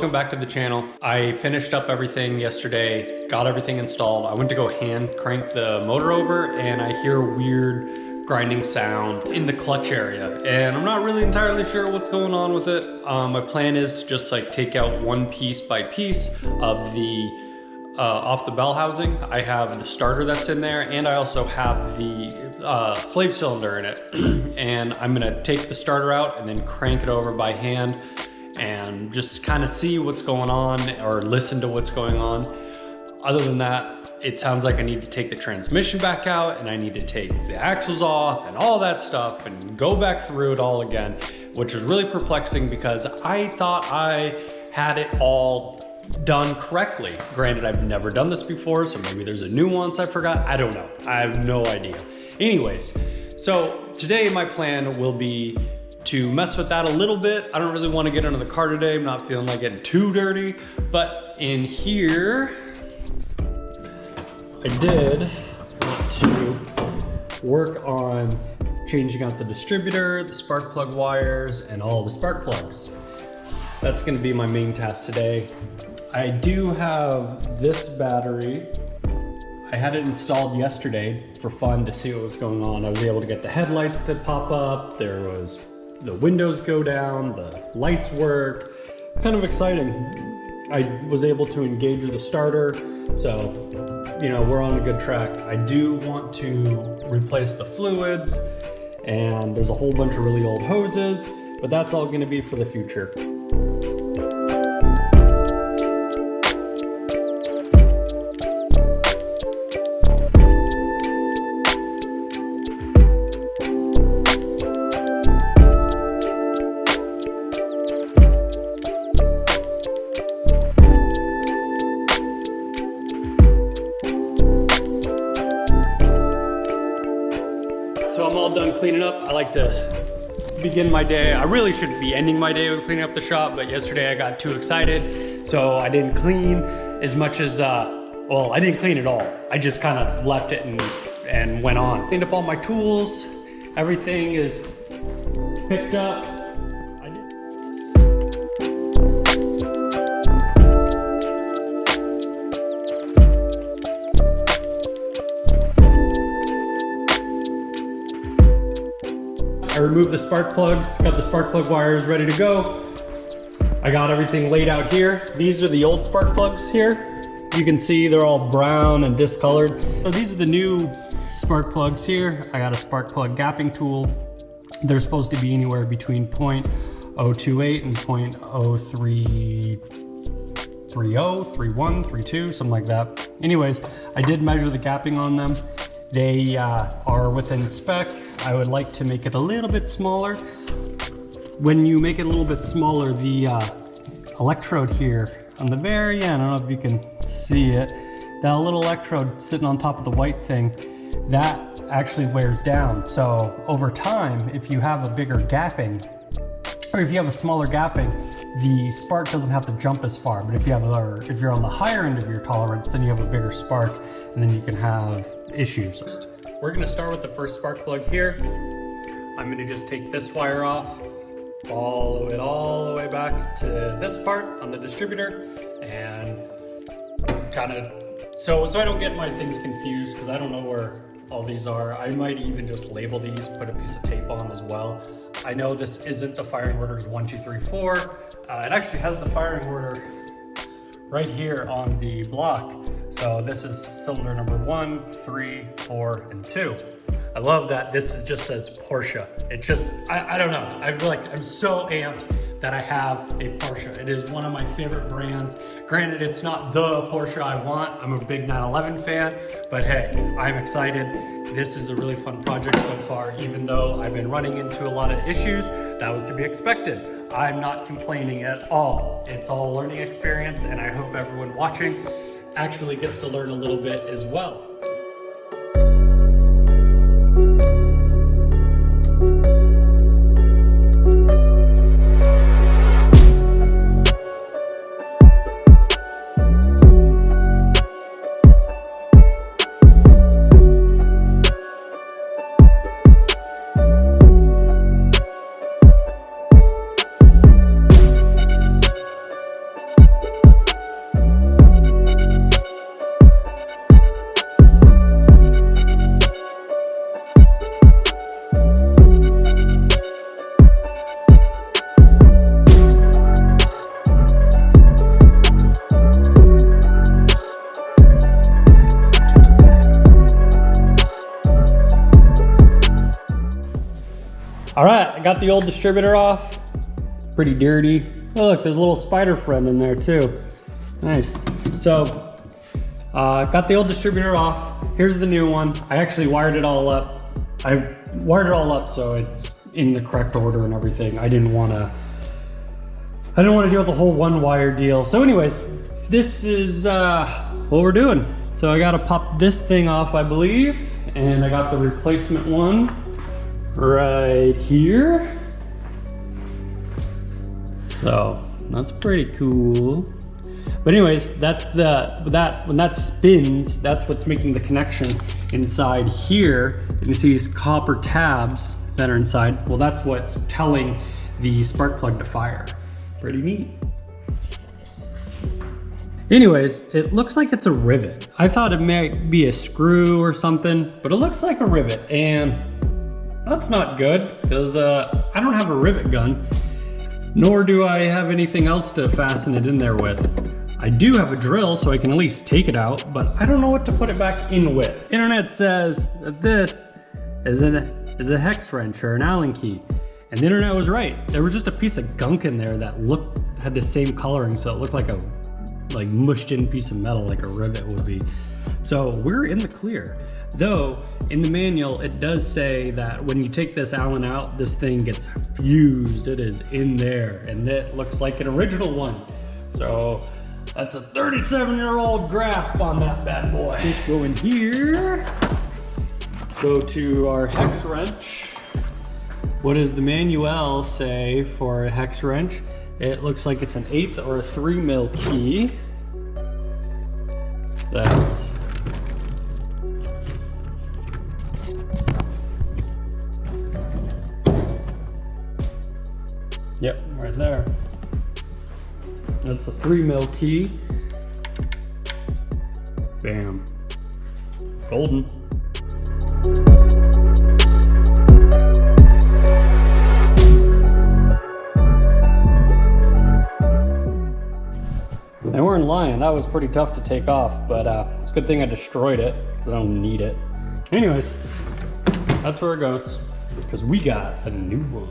welcome back to the channel. I finished up everything yesterday, got everything installed. I went to go hand crank the motor over and I hear a weird grinding sound in the clutch area. And I'm not really entirely sure what's going on with it. My plan is to just like take out one piece by piece of the off the bell housing. I have the starter that's in there and I also have the slave cylinder in it. And I'm gonna take the starter out and then crank it over by hand and just kind of see what's going on or listen to what's going on. Other than that, it sounds like I need to take the transmission back out and I need to take the axles off and all that stuff and go back through it all again, which is really perplexing because I thought I had it all done correctly. Granted, I've never done this before, so maybe there's a nuance I forgot. I don't know. I have no idea. Anyways, so today my plan will be to mess with that a little bit. I don't really want to get under the car today. I'm not feeling like getting too dirty, but in here, I did want to work on changing out the distributor, the spark plug wires, and all the spark plugs. That's going to be my main task today. I do have this battery. I had it installed yesterday for fun to see what was going on. I was able to get the headlights to pop up. There was the windows go down, the lights work. Kind of exciting. I was able to engage the starter, so you know, we're on a good track. I do want to replace the fluids, and there's a whole bunch of really old hoses, but that's all gonna be for the future. So I'm all done cleaning up. I like to begin my day. I really should be ending my day with cleaning up the shop, but yesterday I got too excited, so I didn't clean as much as, well, I didn't clean at all. I just kind of left it and went on. Cleaned up all my tools. Everything is picked up. I removed the spark plugs, got the spark plug wires ready to go. I got everything laid out here. These are the old spark plugs here. You can see they're all brown and discolored. So these are the new spark plugs here. I got a spark plug gapping tool. They're supposed to be anywhere between 0.028 and 0.0330, 31, 32, something like that. Anyways, I did measure the gapping on them. They are within spec. I would like to make it a little bit smaller. When you make it a little bit smaller, the electrode here on the very end, I don't know if you can see it, that little electrode sitting on top of the white thing, that actually wears down. So over time, if you have a bigger gapping, or if you have a smaller gapping, the spark doesn't have to jump as far. But if you're on the higher end of your tolerance, then you have a bigger spark, and then you can have issues. We're gonna start with the first spark plug here. I'm gonna just take this wire off, follow it all the way back to this part on the distributor, and kind of, so I don't get my things confused, because I don't know where all these are. I might even just label these, put a piece of tape on as well. I know this isn't the firing orders 1, 2, 3, 4. It actually has the firing order right here on the block. So this is cylinder number 1, 3, 4, and 2. I love that this just says Porsche. It just, I don't know. I'm so amped that I have a Porsche. It is one of my favorite brands. Granted, it's not the Porsche I want. I'm a big 911 fan, but hey, I'm excited. This is a really fun project so far, even though I've been running into a lot of issues. That was to be expected. I'm not complaining at all. It's all a learning experience, and I hope everyone watching actually gets to learn a little bit as well. All right, I got the old distributor off. Pretty dirty. Oh look, there's a little spider friend in there too. Nice. So, got the old distributor off. Here's the new one. I actually wired it all up. I wired it all up so it's in the correct order and everything. I didn't want to deal with the whole one wire deal. So anyways, this is what we're doing. So I got to pop this thing off, I believe, and I got the replacement one right here. So that's pretty cool. But anyways, that's when that spins, that's what's making the connection inside here. You can see these copper tabs that are inside. Well, that's what's telling the spark plug to fire. Pretty neat. Anyways, it looks like it's a rivet. I thought it might be a screw or something, but it looks like a rivet, and that's not good because I don't have a rivet gun, nor do I have anything else to fasten it in there with. I do have a drill so I can at least take it out, but I don't know what to put it back in with. Internet says that this is a hex wrench or an Allen key. And the internet was right. There was just a piece of gunk in there that had the same coloring, so it looked like a mushed in piece of metal like a rivet would be. So we're in the clear. Though in the manual it does say that when you take this Allen out, this thing gets fused. It is in there and it looks like an original one. So that's a 37-year-old grasp on that bad boy. Let's go in here, go to our hex wrench. What does the manual say for a hex wrench? It looks like it's an 1/8 or a 3mm key. That's yep, right there. That's the 3mm key. Bam. Golden. They weren't lying, that was pretty tough to take off, but it's a good thing I destroyed it, because I don't need it. Anyways, that's where it goes, because we got a new one.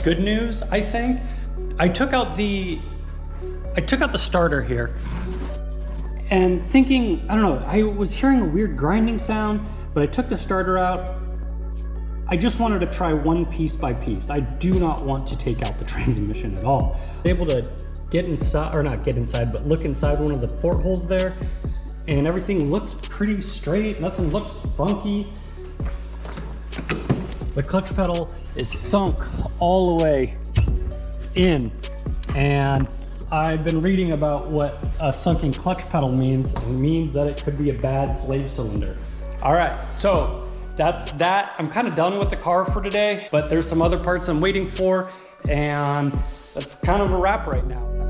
Good news, I think. I took out the starter here and thinking, I don't know, I was hearing a weird grinding sound, but I took the starter out. I just wanted to try one piece by piece. I do not want to take out the transmission at all. Able to get inside, or not get inside, but look inside one of the portholes there, and everything looks pretty straight, nothing looks funky. The clutch pedal is sunk all the way in, and I've been reading about what a sunken clutch pedal means. It means that it could be a bad slave cylinder. All right, so that's that. I'm kind of done with the car for today, but there's some other parts I'm waiting for, And that's kind of a wrap right now.